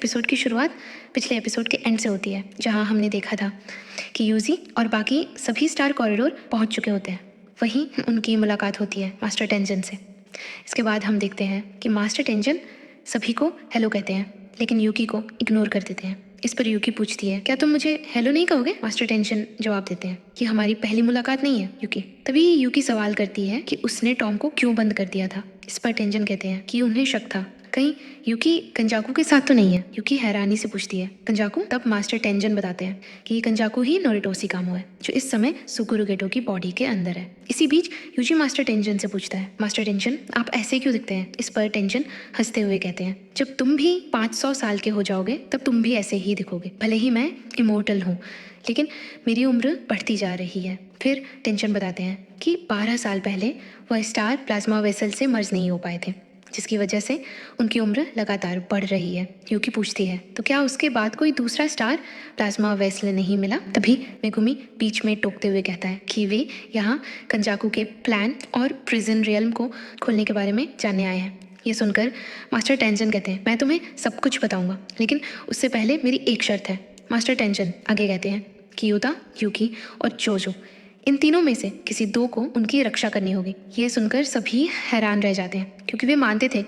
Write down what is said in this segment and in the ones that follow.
Episode की शुरुआत पिछले एपिसोड के एंड से होती है, जहां हमने देखा था कि यूजी और बाकी सभी स्टार कॉरिडोर पहुंच चुके होते हैं। वहीं उनकी मुलाकात होती है मास्टर टेंजन से। इसके बाद हम देखते हैं कि मास्टर टेंजन सभी को हेलो कहते हैं, लेकिन यूकी को इग्नोर कर देते हैं। इस पर यूकी पूछती है, क्या तुम मुझे हेलो नहीं कहोगे? मास्टर टेंशन जवाब देते हैं कि हमारी पहली मुलाकात नहीं है यूकी। तभी यूकी सवाल करती है कि उसने टॉम को क्यों बंद कर दिया था। इस पर टेंशन कहते हैं कि उन्हें शक था कहीं यूकी कंजाकू के साथ तो नहीं है। यूकी हैरानी से पूछती है, कंजाकू? तब मास्टर टेंजन बताते हैं कि कंजाकू ही नोरिटोसी कामो है, जो इस समय सुकुरु गेटो की बॉडी के अंदर है। इसी बीच यूजी मास्टर टेंजन से पूछता है, मास्टर टेंजन आप ऐसे क्यों दिखते हैं? इस पर टेंजन हंसते हुए कहते हैं, जब तुम भी 500 साल के हो जाओगे तब तुम भी ऐसे ही दिखोगे। भले ही मैं इमोर्टल हूँ, लेकिन मेरी उम्र बढ़ती जा रही है। फिर टेंशन बताते हैं कि 12 साल पहले वह स्टार प्लाज्मा वेसल से मर्ज नहीं हो पाए थे, जिसकी वजह से उनकी उम्र लगातार बढ़ रही है। यूकी पूछती है, तो क्या उसके बाद कोई दूसरा स्टार प्लाज्मा वेसल नहीं मिला? तभी मेगुमी बीच में टोकते हुए कहता है कि वे यहाँ कंजाकू के प्लान और प्रिजन रियल्म को खोलने के बारे में जानने आए हैं। ये सुनकर मास्टर टेंशन कहते हैं, मैं तुम्हें सब कुछ बताऊंगा, लेकिन उससे पहले मेरी एक शर्त है। मास्टर टेंशन आगे कहते हैं कि यूता, यूकी और जोजो, इन तीनों में से किसी दो को उनकी रक्षा करनी होगी। ये सुनकर सभी हैरान रह जाते हैं, क्योंकि वे मानते थे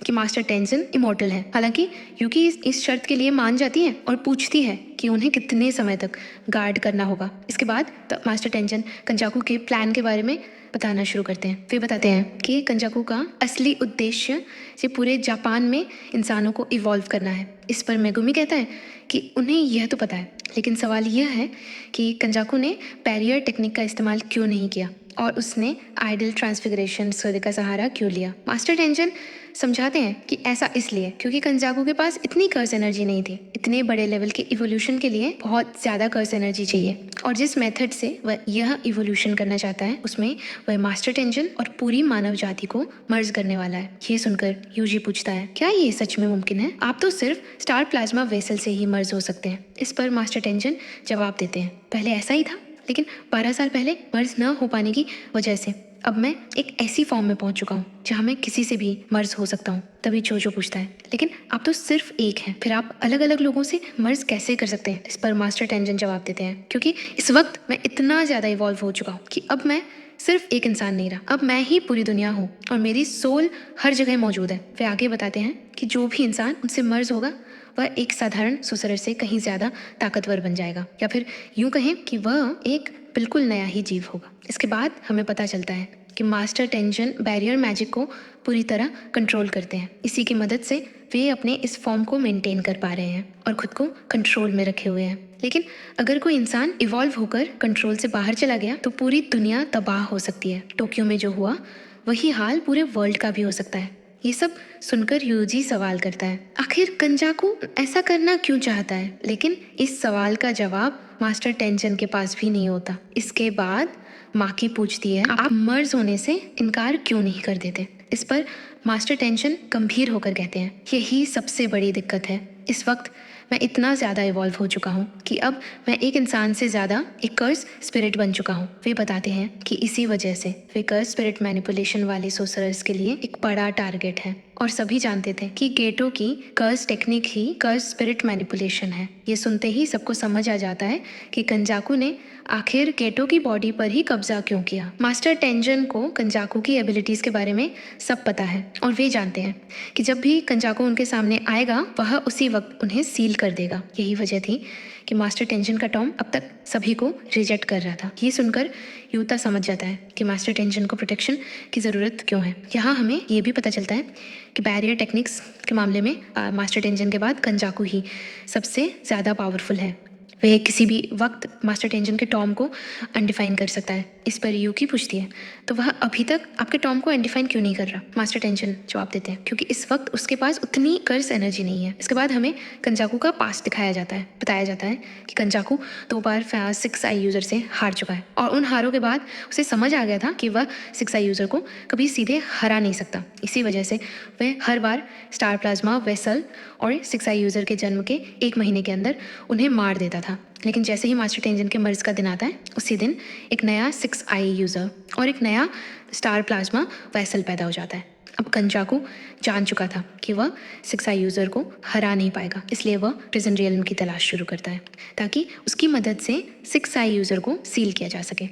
कि मास्टर टेंशन इमोर्टल है। हालांकि यूकी इस शर्त के लिए मान जाती है और पूछती है कि उन्हें कितने समय तक गार्ड करना होगा। इसके बाद मास्टर टेंशन कंजाकू के प्लान के बारे में बताना शुरू करते हैं। वे बताते हैं कि कंजाकू का असली उद्देश्य से पूरे जापान में इंसानों को इवॉल्व करना है। इस पर मेगुमी कहता है कि उन्हें यह तो पता है, लेकिन सवाल यह है कि कंजाकू ने बैरियर टेक्निक का इस्तेमाल क्यों नहीं किया और उसने आइडल ट्रांसफिगरेशन सूर्य का सहारा क्यों लिया। मास्टर टेंशन समझाते हैं कि ऐसा इसलिए क्योंकि कंजाकू के पास इतनी कर्स एनर्जी नहीं थी। इतने बड़े लेवल के इवोल्यूशन के लिए बहुत ज़्यादा कर्स एनर्जी चाहिए, और जिस मेथड से वह यह इवोल्यूशन करना चाहता है उसमें वह मास्टर टेंशन और पूरी मानव जाति को मर्ज करने वाला है। ये सुनकर यूजी पूछता है, क्या ये सच में मुमकिन है? आप तो सिर्फ स्टार प्लाज्मा वेसल से ही मर्ज हो सकते हैं। इस पर मास्टर टेंशन जवाब देते हैं, पहले ऐसा ही था, लेकिन 12 साल पहले मर्ज न हो पाने की वजह से अब मैं एक ऐसी फॉर्म में पहुंच चुका हूँ जहाँ मैं किसी से भी मर्ज हो सकता हूँ। तभी जोजो पूछता है, लेकिन आप तो सिर्फ एक हैं, फिर आप अलग अलग लोगों से मर्ज कैसे कर सकते हैं? इस पर मास्टर टेंशन जवाब देते हैं, क्योंकि इस वक्त मैं इतना ज़्यादा इवॉल्व हो चुका हूँ कि अब मैं सिर्फ एक इंसान नहीं रहा, अब मैं ही पूरी दुनिया हूँ और मेरी सोल हर जगह मौजूद है। वे आगे बताते हैं कि जो भी इंसान उनसे मर्ज होगा वह एक साधारण सुसरर से कहीं ज़्यादा ताकतवर बन जाएगा, या फिर यूं कहें कि वह एक बिल्कुल नया ही जीव होगा। इसके बाद हमें पता चलता है कि मास्टर टेंशन बैरियर मैजिक को पूरी तरह कंट्रोल करते हैं। इसी की मदद से वे अपने इस फॉर्म को मेंटेन कर पा रहे हैं और खुद को कंट्रोल में रखे हुए हैं। लेकिन अगर कोई इंसान इवॉल्व होकर कंट्रोल से बाहर चला गया तो पूरी दुनिया तबाह हो सकती है। टोक्यो में जो हुआ वही हाल पूरे वर्ल्ड का भी हो सकता है। ये सब सुनकर यूजी सवाल करता है, आखिर कंजाकू ऐसा करना क्यों चाहता है? लेकिन इस सवाल का जवाब मास्टर टेंशन के पास भी नहीं होता। इसके बाद माकी पूछती है, आप मर्ज होने से इनकार क्यों नहीं कर देते? इस पर मास्टर टेंशन गंभीर होकर कहते हैं, यही सबसे बड़ी दिक्कत है। इस वक्त मैं इतना ज़्यादा इवॉल्व हो चुका हूँ कि अब मैं एक इंसान से ज़्यादा एक कर्स स्पिरिट बन चुका हूँ। वे बताते हैं कि इसी वजह से वे कर्स स्पिरिट मैनिपुलेशन वाले सोसरर्स के लिए एक बड़ा टारगेट है, और सभी जानते थे कि गेटो की कर्स टेक्निक ही कर्स स्पिरिट मैनिपुलेशन है। ये सुनते ही सबको समझ आ जाता है कि कंजाकू ने आखिर गेटो की बॉडी पर ही कब्जा क्यों किया। मास्टर टेंजन को कंजाकू की एबिलिटीज़ के बारे में सब पता है, और वे जानते हैं कि जब भी कंजाकू उनके सामने आएगा वह उसी वक्त उन्हें सील कर देगा। यही वजह थी कि मास्टर टेंशन का टॉम अब तक सभी को रिजेक्ट कर रहा था। ये सुनकर यूता समझ जाता है कि मास्टर टेंशन को प्रोटेक्शन की ज़रूरत क्यों है। यहाँ हमें ये भी पता चलता है कि बैरियर टेक्निक्स के मामले में मास्टर टेंशन के बाद कंजाकू ही सबसे ज़्यादा पावरफुल है। वह किसी भी वक्त मास्टर टेंशन के टॉम को अनडिफाइन कर सकता है। इस पर यूकी पूछती है, तो वह अभी तक आपके टॉम को अनडिफाइन क्यों नहीं कर रहा? मास्टर टेंशन जवाब देते हैं, क्योंकि इस वक्त उसके पास उतनी कर्स एनर्जी नहीं है। इसके बाद हमें कंजाकू का पास्ट दिखाया जाता है। बताया जाता है कि कंजाकू 2 बार 6 आई यूज़र से हार चुका है, और उन हारों के बाद उसे समझ आ गया था कि वह 6 आई यूज़र को कभी सीधे हरा नहीं सकता। इसी वजह से वह हर बार स्टार प्लाज्मा वेसल और 6 आई यूज़र के जन्म के 1 महीने के अंदर उन्हें मार देता था। लेकिन जैसे ही मास्टर टेंजन के मर्ज का दिन आता है उसी दिन एक नया 6 आई यूज़र और एक नया स्टार प्लाज्मा वेसल पैदा हो जाता है। अब कंचाकू जान चुका था कि वह 6i यूज़र को हरा नहीं पाएगा, इसलिए वह प्रिजन रियल्म की तलाश शुरू करता है ताकि उसकी मदद से 6i यूज़र को सील किया जा सके।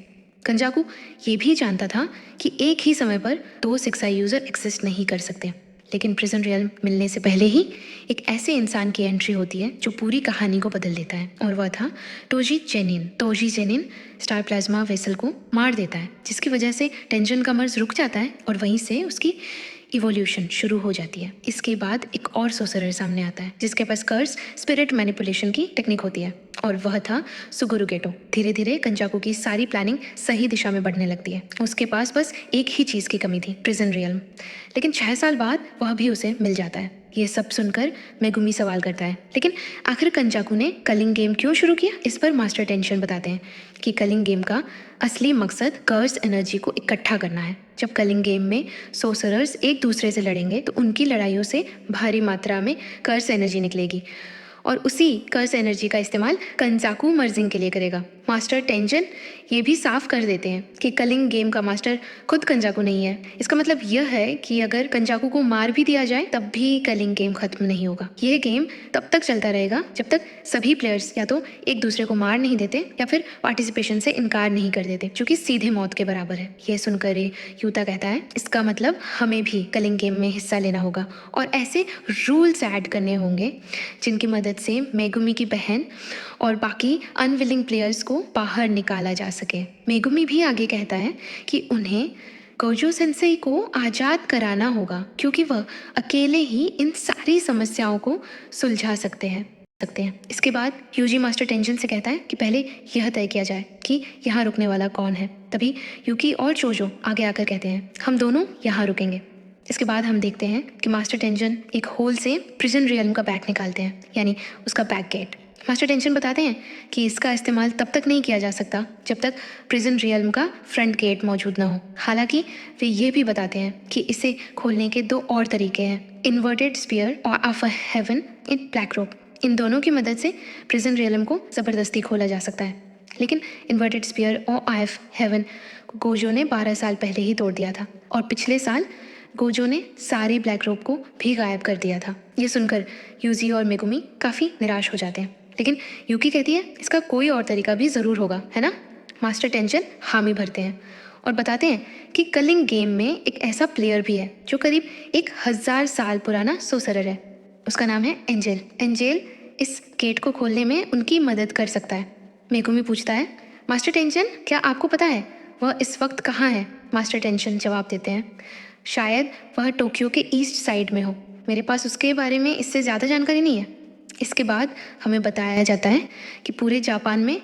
कंचाकू ये भी जानता था कि एक ही समय पर 2 6i यूज़र एग्जिस्ट नहीं कर सकते, लेकिन प्रिजन रियल्म मिलने से पहले ही एक ऐसे इंसान की एंट्री होती है जो पूरी कहानी को बदल देता है, और वह था Toji Zenin. Toji Zenin star plasma vessel को मार देता है, जिसकी वजह से टेंजन का मर्ज रुक जाता है और वहीं से उसकी इवोल्यूशन शुरू हो जाती है। इसके बाद एक और सोसरर सामने आता है जिसके पास कर्स स्पिरिट मैनिपुलेशन की टेक्निक होती है, और वह था सुगुरु गेटो। धीरे धीरे कंचाकू की सारी प्लानिंग सही दिशा में बढ़ने लगती है। उसके पास बस एक ही चीज़ की कमी थी, प्रिजन रियल्म, लेकिन 6 साल बाद वह भी उसे मिल जाता है। ये सब सुनकर मेगुमी सवाल करता है, लेकिन आखिर कंचाकू ने कलिंग गेम क्यों शुरू किया? इस पर मास्टर टेंशन बताते हैं कि कलिंग गेम का असली मकसद कर्स एनर्जी को इकट्ठा करना है। जब कलिंग गेम में सोसरर्स एक दूसरे से लड़ेंगे तो उनकी लड़ाइयों से भारी मात्रा में कर्स एनर्जी निकलेगी, और उसी कर्स एनर्जी का इस्तेमाल कंचाकू मर्जिंग के लिए करेगा। मास्टर टेंजन ये भी साफ कर देते हैं कि कलिंग गेम का मास्टर खुद कंचाकू नहीं है। इसका मतलब यह है कि अगर कंचाकू को मार भी दिया जाए तब भी कलिंग गेम खत्म नहीं होगा। ये गेम तब तक चलता रहेगा जब तक सभी प्लेयर्स या तो एक दूसरे को मार नहीं देते या फिर पार्टिसिपेशन से इनकार नहीं कर देते, जो कि सीधे मौत के बराबर है। ये सुनकर यूता कहता है, इसका मतलब हमें भी कलिंग गेम में हिस्सा लेना होगा और ऐसे रूल्स ऐड करने होंगे जिनकी मदद से मेगुमी की बहन और बाकी अनविलिंग प्लेयर्स को बाहर निकाला जा सके। मेगुमी भी आगे कहता है कि उन्हें गोजो सेंसेई को आज़ाद कराना होगा, क्योंकि वह अकेले ही इन सारी समस्याओं को सुलझा सकते हैं। इसके बाद यूजी मास्टर टेंजन से कहता है कि पहले यह तय किया जाए कि यहाँ रुकने वाला कौन है। तभी यूकी और चोजो आगे आकर कहते हैं, हम दोनों यहाँ रुकेंगे। इसके बाद हम देखते हैं कि मास्टर टेंजन एक होल से प्रिजन रियल्म का बैग निकालते हैं, यानी उसका बैक गेट। मास्टर टेंशन बताते हैं कि इसका इस्तेमाल तब तक नहीं किया जा सकता जब तक प्रिजन रियल्म का फ्रंट गेट मौजूद ना हो। हालांकि वे ये भी बताते हैं कि इसे खोलने के 2 और तरीके हैं, इन्वर्टेड स्फीयर और of a heaven in black rope. इन दोनों की मदद से प्रिजन रियल्म को ज़बरदस्ती खोला जा सकता है, लेकिन इन्वर्टेड स्फीयर और ऑफ हेवन को गोजो ने 12 साल पहले ही तोड़ दिया था, और पिछले साल गोजो ने सारी ब्लैक रोप को भी गायब कर दिया था। ये सुनकर यूजी और मेगुमी काफ़ी निराश हो जाते हैं, लेकिन यूकी कहती है इसका कोई और तरीका भी ज़रूर होगा, है ना? मास्टर टेंशन हामी भरते हैं और बताते हैं कि कलिंग गेम में एक ऐसा प्लेयर भी है जो करीब 1000 साल पुराना सोसरर है। उसका नाम है एंजेल। एंजेल इस गेट को खोलने में उनकी मदद कर सकता है। मेगुमी पूछता है, मास्टर टेंशन क्या आपको पता है वह इस वक्त कहाँ है? मास्टर टेंशन जवाब देते हैं, शायद वह टोक्यो के ईस्ट साइड में हो। मेरे पास उसके बारे में इससे ज़्यादा जानकारी नहीं है। इसके बाद हमें बताया जाता है कि पूरे जापान में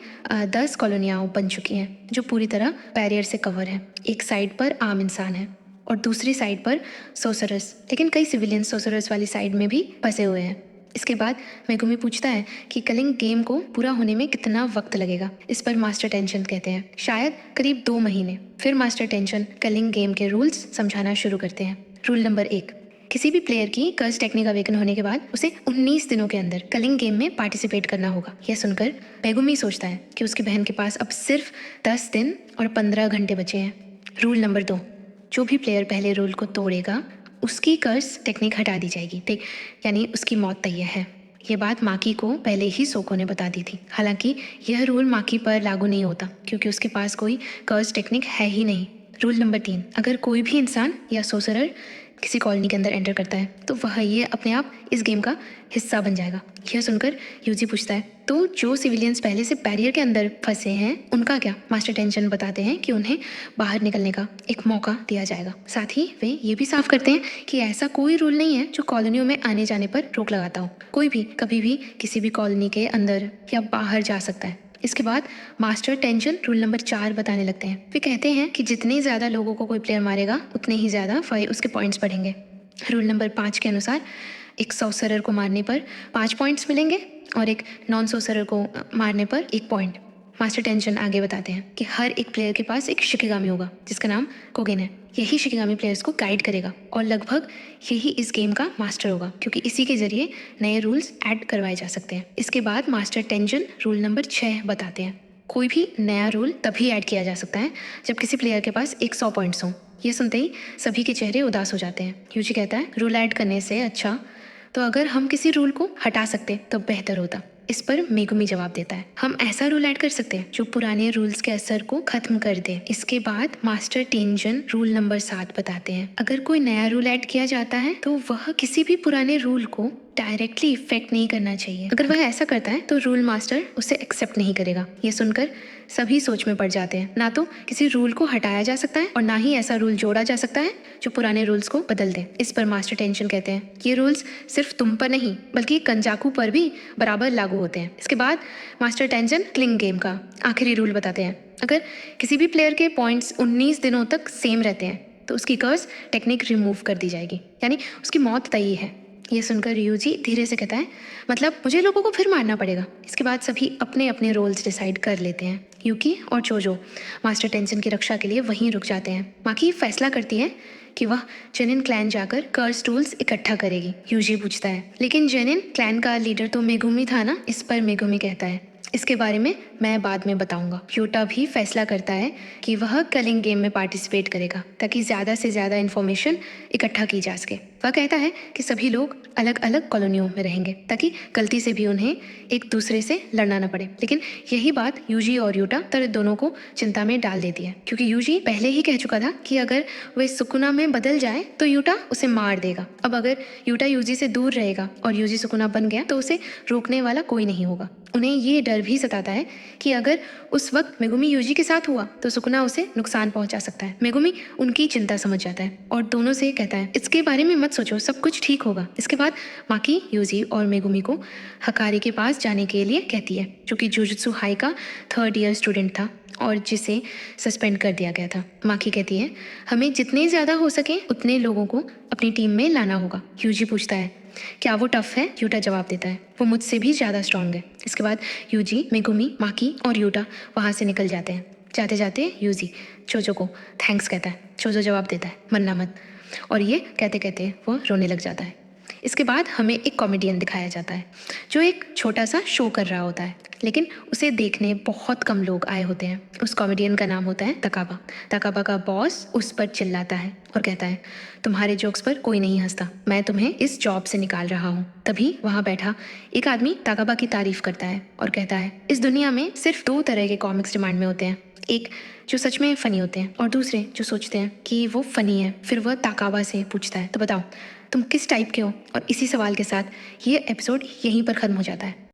10 कॉलोनियाँ बन चुकी हैं जो पूरी तरह बैरियर से कवर है। एक साइड पर आम इंसान है और दूसरी साइड पर सोसरस, लेकिन कई सिविलियन सोसरस वाली साइड में भी फंसे हुए हैं। इसके बाद मेगुमी पूछता है कि कलिंग गेम को पूरा होने में कितना वक्त लगेगा। इस पर मास्टर टेंशन कहते हैं शायद करीब 2 महीने। फिर मास्टर टेंशन कलिंग गेम के रूल्स समझाना शुरू करते हैं। रूल नंबर 1, किसी भी प्लेयर की कर्स टेक्निक अवेकन होने के बाद उसे 19 दिनों के अंदर कलिंग गेम में पार्टिसिपेट करना होगा। यह सुनकर मेगुमी सोचता है कि उसकी बहन के पास अब सिर्फ 10 दिन और 15 घंटे बचे हैं। रूल नंबर 2, जो भी प्लेयर पहले रूल को तोड़ेगा उसकी कर्स टेक्निक हटा दी जाएगी, ठीक, यानी उसकी मौत तय है। ये बात माकी को पहले ही सोको ने बता दी थी। हालांकि यह रूल माकी पर लागू नहीं होता क्योंकि उसके पास कोई कर्स टेक्निक है ही नहीं। रूल नंबर 3, अगर कोई भी इंसान या सोसरर किसी कॉलोनी के अंदर एंटर करता है तो वह ये अपने आप इस गेम का हिस्सा बन जाएगा। यह सुनकर यूजी पूछता है, तो जो सिविलियंस पहले से बैरियर के अंदर फंसे हैं उनका क्या? मास्टर टेंशन बताते हैं कि उन्हें बाहर निकलने का एक मौका दिया जाएगा। साथ ही वे ये भी साफ करते हैं कि ऐसा कोई रूल नहीं है जो कॉलोनियों में आने जाने पर रोक लगाता हो। कोई भी कभी भी किसी भी कॉलोनी के अंदर या बाहर जा सकता है। इसके बाद मास्टर टेंशन रूल नंबर 4 बताने लगते हैं। वे कहते हैं कि जितने ज़्यादा लोगों को कोई प्लेयर मारेगा उतने ही ज़्यादा उसके पॉइंट्स बढ़ेंगे। रूल नंबर 5 के अनुसार एक सोसरर को मारने पर 5 पॉइंट्स मिलेंगे और एक नॉन सोसरर को मारने पर 1 पॉइंट। मास्टर टेंशन आगे बताते हैं कि हर एक प्लेयर के पास एक शिकिगामी होगा जिसका नाम कोगेन है। यही शिकिगामी प्लेयर्स को गाइड करेगा और लगभग यही इस गेम का मास्टर होगा क्योंकि इसी के जरिए नए रूल्स ऐड करवाए जा सकते हैं। इसके बाद मास्टर टेंशन रूल नंबर 6 बताते हैं, कोई भी नया रूल तभी ऐड किया जा सकता है जब किसी प्लेयर के पास 100 पॉइंट्स हों। ये सुनते ही सभी के चेहरे उदास हो जाते हैं। यूजी कहता है रूल ऐड करने से अच्छा तो अगर हम किसी रूल को हटा सकते तो बेहतर होता। इस पर मेगुमी जवाब देता है हम ऐसा रूल ऐड कर सकते हैं जो पुराने रूल्स के असर को खत्म कर दे। इसके बाद मास्टर टेंजन रूल नंबर 7 बताते हैं अगर कोई नया रूल ऐड किया जाता है तो वह किसी भी पुराने रूल को डायरेक्टली इफेक्ट नहीं करना चाहिए। अगर वह ऐसा करता है तो रूल मास्टर उसे एक्सेप्ट नहीं करेगा। ये सुनकर सभी सोच में पड़ जाते हैं। ना तो किसी रूल को हटाया जा सकता है और ना ही ऐसा रूल जोड़ा जा सकता है जो पुराने रूल्स को बदल दे। इस पर मास्टर टेंशन कहते हैं ये रूल्स सिर्फ तुम पर नहीं बल्कि कंजाकू पर भी बराबर लागू होते हैं। इसके बाद मास्टर टेंशन क्लिंग गेम का आखिरी रूल बताते हैं अगर किसी भी प्लेयर के पॉइंट्स 19 दिनों तक सेम रहते हैं तो उसकी कर्स टेक्निक रिमूव कर दी जाएगी, यानी उसकी मौत तय है। ये सुनकर यूजी धीरे से कहता है मतलब मुझे लोगों को फिर मारना पड़ेगा। इसके बाद सभी अपने अपने रोल्स डिसाइड कर लेते हैं। यूकी और चोजो मास्टर टेंशन की रक्षा के लिए वहीं रुक जाते हैं। माकी फैसला करती है कि वह जेनिन क्लैन जाकर कर्स टूल्स इकट्ठा करेगी। यूजी पूछता है लेकिन जेनिन क्लैन का लीडर तो मेगुमी था ना। इस पर मेगुमी कहता है इसके बारे में मैं बाद में बताऊंगा। यूटा भी फैसला करता है कि वह कलिंग गेम में पार्टिसिपेट करेगा ताकि ज़्यादा से ज़्यादा इन्फॉर्मेशन इकट्ठा की जा सके। वह कहता है कि सभी लोग अलग अलग कॉलोनियों में रहेंगे ताकि गलती से भी उन्हें एक दूसरे से लड़ना न पड़े। लेकिन यही बात यूजी और यूटा दोनों को चिंता में डाल देती है क्योंकि यूजी पहले ही कह चुका था कि अगर वह सुकुना में बदल जाए तो यूटा उसे मार देगा। अब अगर यूटा यूजी से दूर रहेगा और यूजी सुकुना बन गया तो उसे रोकने वाला कोई नहीं होगा। उन्हें ये डर भी सताता है कि अगर उस वक्त मेगुमी यूजी के साथ हुआ तो सुकुना उसे नुकसान पहुंचा सकता है। मेगुमी उनकी चिंता समझ जाता है और दोनों से कहता है इसके बारे में मत सोचो, सब कुछ ठीक होगा। इसके बाद माकी यूजी और मेगुमी को हकारी के पास जाने के लिए कहती है जो कि जुजुत्सु हाई का 3rd ईयर स्टूडेंट था और जिसे सस्पेंड कर दिया गया था। माकी कहती है हमें जितने ज़्यादा हो सके उतने लोगों को अपनी टीम में लाना होगा। यूजी पूछता है क्या वो टफ है? यूटा जवाब देता है वो मुझसे भी ज़्यादा स्ट्रांग है। इसके बाद यूजी, मेगुमी, माकी और यूटा वहाँ से निकल जाते हैं। जाते जाते यूजी चोजो को थैंक्स कहता है। चोजो जवाब देता है मन्ना मत, और ये कहते कहते वो रोने लग जाता है। इसके बाद हमें एक कॉमेडियन दिखाया जाता है जो एक छोटा सा शो कर रहा होता है लेकिन उसे देखने बहुत कम लोग आए होते हैं। उस कॉमेडियन का नाम होता है तकाबा। तकाबा का बॉस उस पर चिल्लाता है और कहता है तुम्हारे जोक्स पर कोई नहीं हंसता, मैं तुम्हें इस जॉब से निकाल रहा हूँ। तभी वहाँ बैठा एक आदमी तकाबा की तारीफ करता है और कहता है इस दुनिया में सिर्फ 2 तरह के कॉमिक्स डिमांड में होते हैं, एक जो सच में फ़नी होते हैं और दूसरे जो सोचते हैं कि वो फ़नी है। फिर वह ताकाबा से पूछता है तो बताओ तुम किस टाइप के हो। और इसी सवाल के साथ ये एपिसोड यहीं पर ख़त्म हो जाता है।